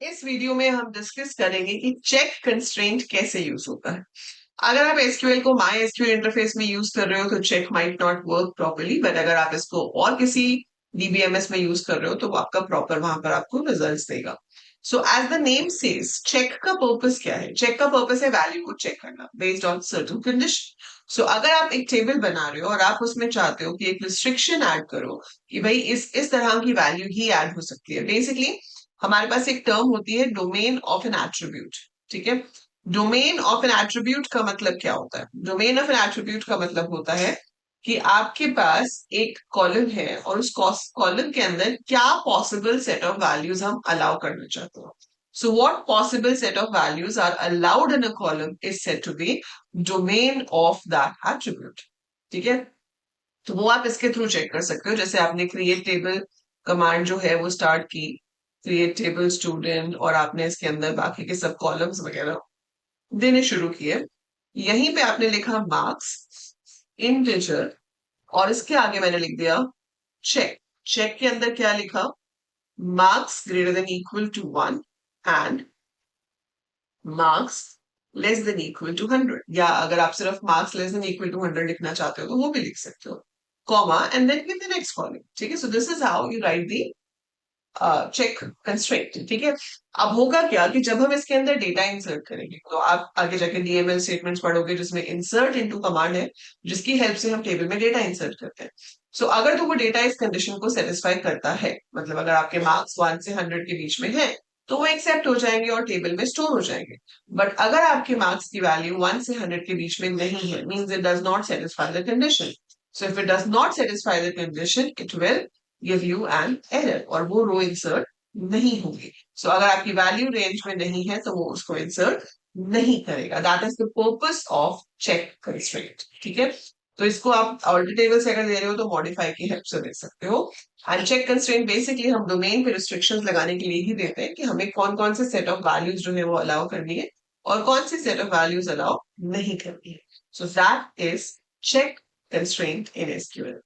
इस वीडियो में हम डिस्कस करेंगे कि चेक कंस्ट्रेंट कैसे यूज होता है। अगर आप एसक्यूएल को माई एसक्यूएल इंटरफेस में यूज कर रहे हो तो check might not work properly, but अगर आप इसको और किसी डीबीएमएस में यूज कर रहे हो तो वो आपका प्रॉपर वहां पर आपको रिजल्ट्स देगा। So as the name says, check का पर्पस क्या है? चेक का पर्पस है वैल्यू को चेक करना बेस्ड ऑन सर्टेन कंडीशन। सो अगर आप एक टेबल बना रहे हो और आप उसमें चाहते हो कि एक रिस्ट्रिक्शन ऐड करो कि भाई इस तरह की वैल्यू ही ऐड हो सकती है, बेसिकली हमारे पास एक टर्म होती है डोमेन ऑफ एन एट्रीब्यूट। ठीक है, डोमेन ऑफ एन एट्रीब्यूट का मतलब क्या होता है? डोमेन ऑफ एन एट्रीब्यूट का मतलब होता है कि आपके पास एक कॉलम है और उस कॉलम के अंदर क्या पॉसिबल सेट ऑफ वैल्यूज हम अलाउ करना चाहते हो। So what possible set of values are allowed in a column is said to be domain of that attribute. ठीक है, तो वो आप इसके थ्रू चेक कर सकते हो। जैसे आपने क्रिएट टेबल कमांड जो है वो स्टार्ट की, क्रिएट टेबल स्टूडेंट, और आपने इसके अंदर बाकी के सब कॉलम्स वगैरह देने शुरू किए। यहीं पे आपने लिखा मार्क्स इंटीजर, और इसके आगे मैंने लिख दिया चेक। चेक के अंदर क्या लिखा? Marks greater than equal to 1 and marks less than equal to 100, या अगर आप सिर्फ marks less than equal to 100 लिखना चाहते हो तो वो भी लिख सकते हो, comma and then give the next column. ठीक है, so this is how you write the check constraint. ठीक है, अब होगा क्या कि जब हम इसके अंदर डेटा इंसर्ट करेंगे तो आप आगे जाके डीएमएल स्टेटमेंट्स पढ़ोगे जिसमें इंसर्ट इनटू कमांड है, जिसकी हेल्प से हम टेबल में डेटा इंसर्ट करते हैं। सो अगर तो वो डेटा इस कंडीशन को सेटिस्फाई करता है, मतलब अगर आपके मार्क्स 1 से 100 के बीच में है तो वो एक्सेप्ट हो जाएंगे और टेबल में स्टोर हो जाएंगे। बट अगर आपके मार्क्स की वैल्यू 1 से 100 के बीच में नहीं है, means it does not satisfy the condition. So if it does not satisfy the condition it will give you an error, और वो रो इंसर्ट नहीं होगी। सो अगर आपकी वैल्यू रेंज में नहीं है तो वो उसको इंसर्ट नहीं करेगा। That is the purpose of check constraint. ठीक है, तो इसको आप ऑर्डर टेबल से अगर दे रहे हो तो मॉडिफाई की हेल्प से दे सकते हो। एंड चेक कंस्ट्रेंट बेसिकली हम डोमेन पे रिस्ट्रिक्शंस लगाने के लिए ही देते हैं कि हमें कौन कौन से सेट ऑफ वैल्यूज जो है वो अलाउ करनी है और कौन सी सेट ऑफ वैल्यूज अलाउ नहीं करनी है। So that is check constraint in SQL.